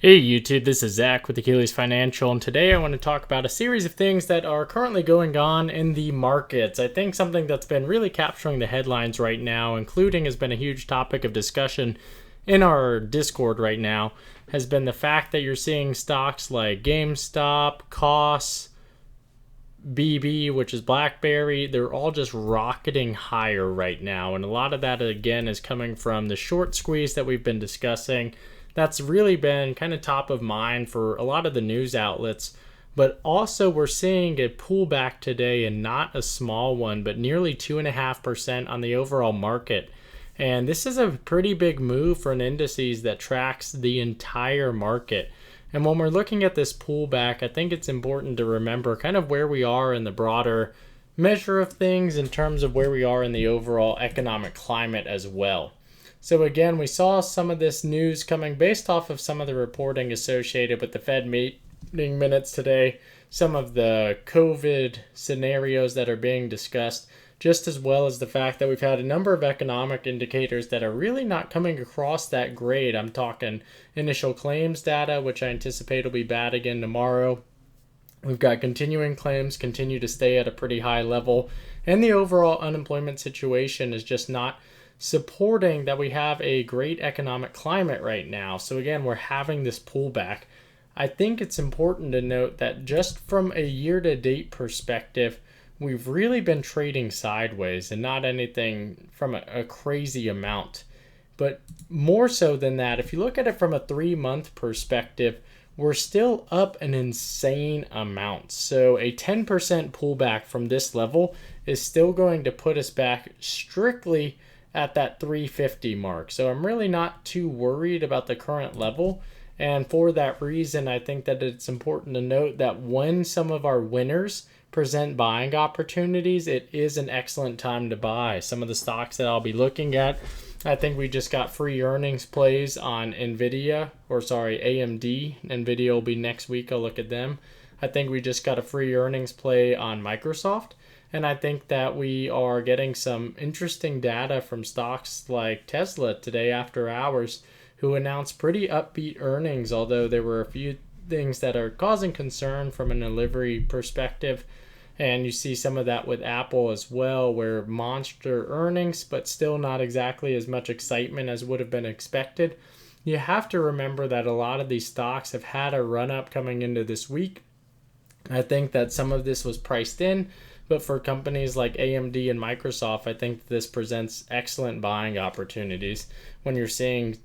Hey YouTube, this is Zach with Achilles Financial, and today I want to talk about a series of things that are currently going on in the markets. I think something that's been really capturing the headlines right now, including has been a huge topic of discussion in our Discord right now, has been the fact that you're seeing stocks like GameStop, COS, BB, which is BlackBerry, they're all just rocketing higher right now. And a lot of that, again, is coming from the short squeeze that we've been discussing. That's really been kind of top of mind for a lot of the news outlets. But also, we're seeing a pullback today, and not a small one, but nearly 2.5% on the overall market. And this is a pretty big move for an indices that tracks the entire market. And when we're looking at this pullback, I think it's important to remember kind of where we are in the broader measure of things in terms of where we are in the overall economic climate as well. So again, we saw some of this news coming based off of some of the reporting associated with the Fed meeting minutes today, some of the COVID scenarios that are being discussed, just as well as the fact that we've had a number of economic indicators that are really not coming across that great. I'm talking initial claims data, which I anticipate will be bad again tomorrow. We've got continuing claims continue to stay at a pretty high level, and the overall unemployment situation is just not supporting that we have a great economic climate right now. So again, we're having this pullback. I think it's important to note that just from a year-to-date perspective, we've really been trading sideways and not anything from a crazy amount. But more so than that, if you look at it from a 3-month perspective, we're still up an insane amount. So a 10% pullback from this level is still going to put us back strictly at that 350 mark. So I'm really not too worried about the current level. And for that reason, I think that it's important to note that when some of our winners present buying opportunities, it is an excellent time to buy. Some of the stocks that I'll be looking at, I think we just got free earnings plays on AMD. AMD will be next week. I'll look at them. I think we just got a free earnings play on Microsoft. And I think that we are getting some interesting data from stocks like Tesla today after hours, who announced pretty upbeat earnings, although there were a few things that are causing concern from a delivery perspective. And you see some of that with Apple as well, where monster earnings, but still not exactly as much excitement as would have been expected. You have to remember that a lot of these stocks have had a run up coming into this week. I think that some of this was priced in, but for companies like AMD and Microsoft, I think this presents excellent buying opportunities. When you're seeing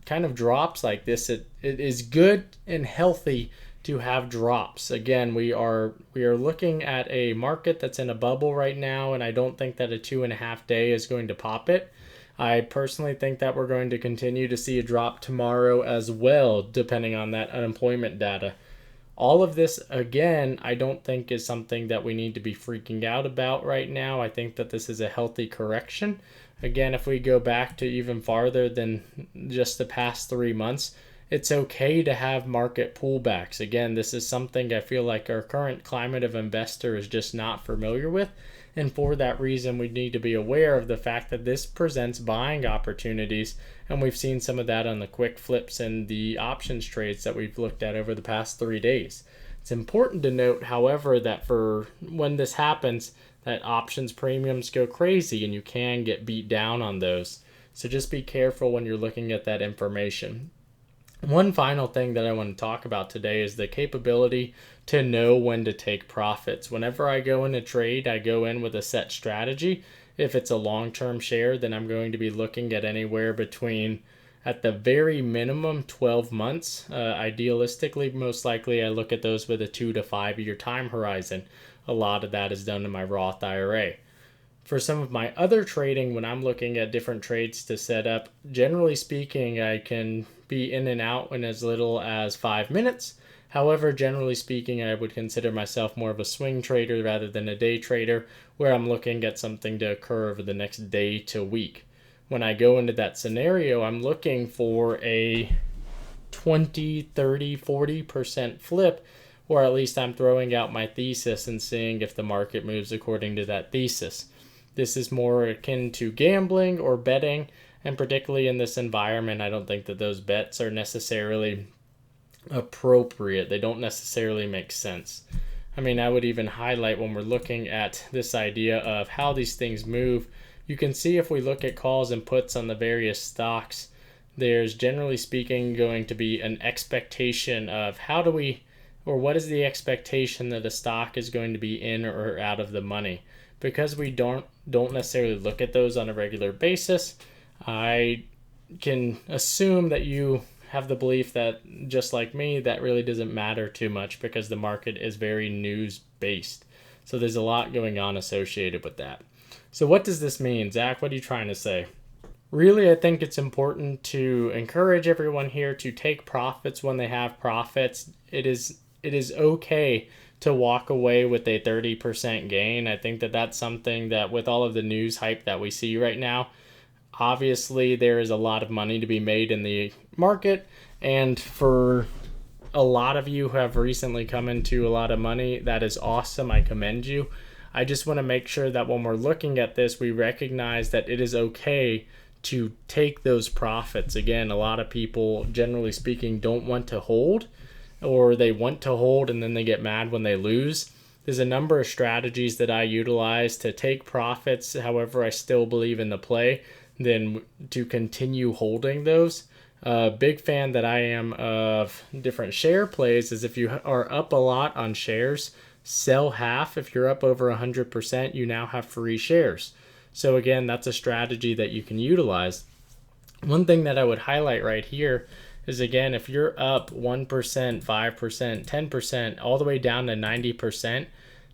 kind of drops like this, it is good and healthy to have drops. Again, we are looking at a market that's in a bubble right now, and I don't think that a 2.5 day is going to pop it. I personally think that we're going to continue to see a drop tomorrow as well, depending on that unemployment data. All of this, again, I don't think is something that we need to be freaking out about right now. I think that this is a healthy correction. Again, if we go back to even farther than just the past 3 months, it's okay to have market pullbacks. Again, this is something I feel like our current climate of investor is just not familiar with. And for that reason, we need to be aware of the fact that this presents buying opportunities. And we've seen some of that on the quick flips and the options trades that we've looked at over the past 3 days. It's important to note, however, that for when this happens, that options premiums go crazy and you can get beat down on those. So just be careful when you're looking at that information. One final thing that I want to talk about today is the capability to know when to take profits. Whenever I go in a trade, I go in with a set strategy. If it's a long-term share, then I'm going to be looking at anywhere between, at the very minimum, 12 months. Idealistically, most likely, I look at those with a 2 to 5 year time horizon. A lot of that is done in my Roth IRA. For some of my other trading, when I'm looking at different trades to set up, generally speaking, I can be in and out in as little as 5 minutes. However, generally speaking, I would consider myself more of a swing trader rather than a day trader, where I'm looking at something to occur over the next day to week. When I go into that scenario, I'm looking for a 20, 30, 40% flip, or at least I'm throwing out my thesis and seeing if the market moves according to that thesis. This is more akin to gambling or betting, and particularly in this environment, I don't think that those bets are necessarily appropriate. They don't necessarily make sense. I mean, I would even highlight when we're looking at this idea of how these things move. You can see if we look at calls and puts on the various stocks, there's generally speaking going to be an expectation of what is the expectation that a stock is going to be in or out of the money. Because we don't necessarily look at those on a regular basis, I can assume that you have the belief that, just like me, that really doesn't matter too much because the market is very news based. So there's a lot going on associated with that. So what does this mean? Zach, what are you trying to say? Really, I think it's important to encourage everyone here to take profits when they have profits. It is okay to walk away with a 30% gain. I think that that's something that, with all of the news hype that we see right now, obviously there is a lot of money to be made in the market, and for a lot of you who have recently come into a lot of money, that is awesome. I commend you. I just want to make sure that when we're looking at this, we recognize that it is okay to take those profits. Again, a lot of people, generally speaking, don't want to hold, or they want to hold and then they get mad when they lose. There's a number of strategies that I utilize to take profits. However, I still believe in the play, then to continue holding those. Big fan that I am of different share plays is if you are up a lot on shares, sell half. If you're up over 100%, you now have free shares. So again, that's a strategy that you can utilize. One thing that I would highlight right here is, again, if you're up 1%, 5%, 10%, all the way down to 90%,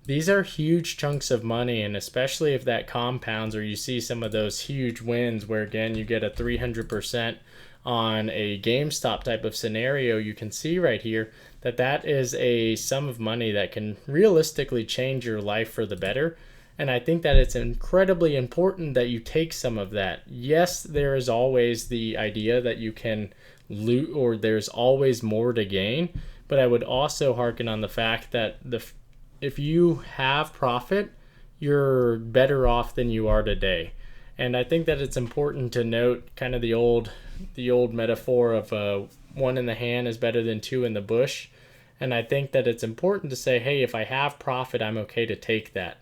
these are huge chunks of money. And especially if that compounds, or you see some of those huge wins where, again, you get a 300% on a GameStop type of scenario, you can see right here that that is a sum of money that can realistically change your life for the better. And I think that it's incredibly important that you take some of that. Yes, there is always the idea that you can loot, or there's always more to gain. But I would also hearken on the fact that if you have profit, you're better off than you are today. And I think that it's important to note kind of the old metaphor of one in the hand is better than two in the bush. And I think that it's important to say, hey, if I have profit, I'm okay to take that.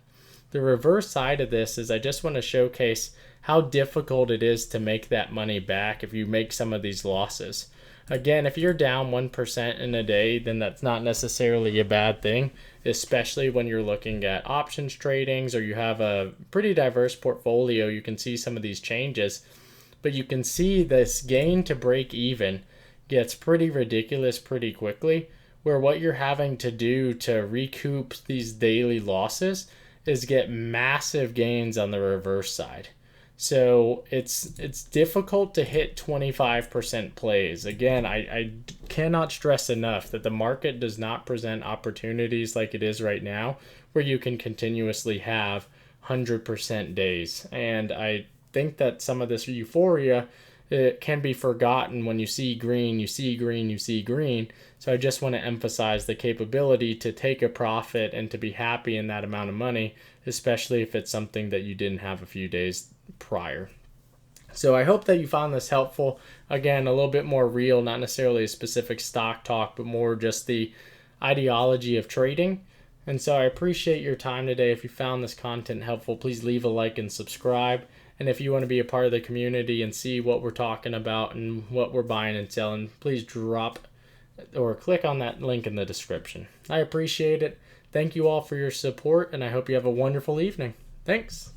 The reverse side of this is I just want to showcase how difficult it is to make that money back if you make some of these losses. Again, if you're down 1% in a day, then that's not necessarily a bad thing, especially when you're looking at options tradings or you have a pretty diverse portfolio. You can see some of these changes, but you can see this gain to break even gets pretty ridiculous pretty quickly, where what you're having to do to recoup these daily losses is get massive gains on the reverse side. So it's difficult to hit 25% plays. Again, I cannot stress enough that the market does not present opportunities like it is right now where you can continuously have 100% days. And I think that some of this euphoria, it can be forgotten when you see green, you see green, you see green. So I just want to emphasize the capability to take a profit and to be happy in that amount of money, especially if it's something that you didn't have a few days prior. So I hope that you found this helpful. Again, a little bit more real, not necessarily a specific stock talk, but more just the ideology of trading. And so I appreciate your time today. If you found this content helpful, please leave a like and subscribe. And if you want to be a part of the community and see what we're talking about and what we're buying and selling, please drop or click on that link in the description. I appreciate it. Thank you all for your support, and I hope you have a wonderful evening. Thanks.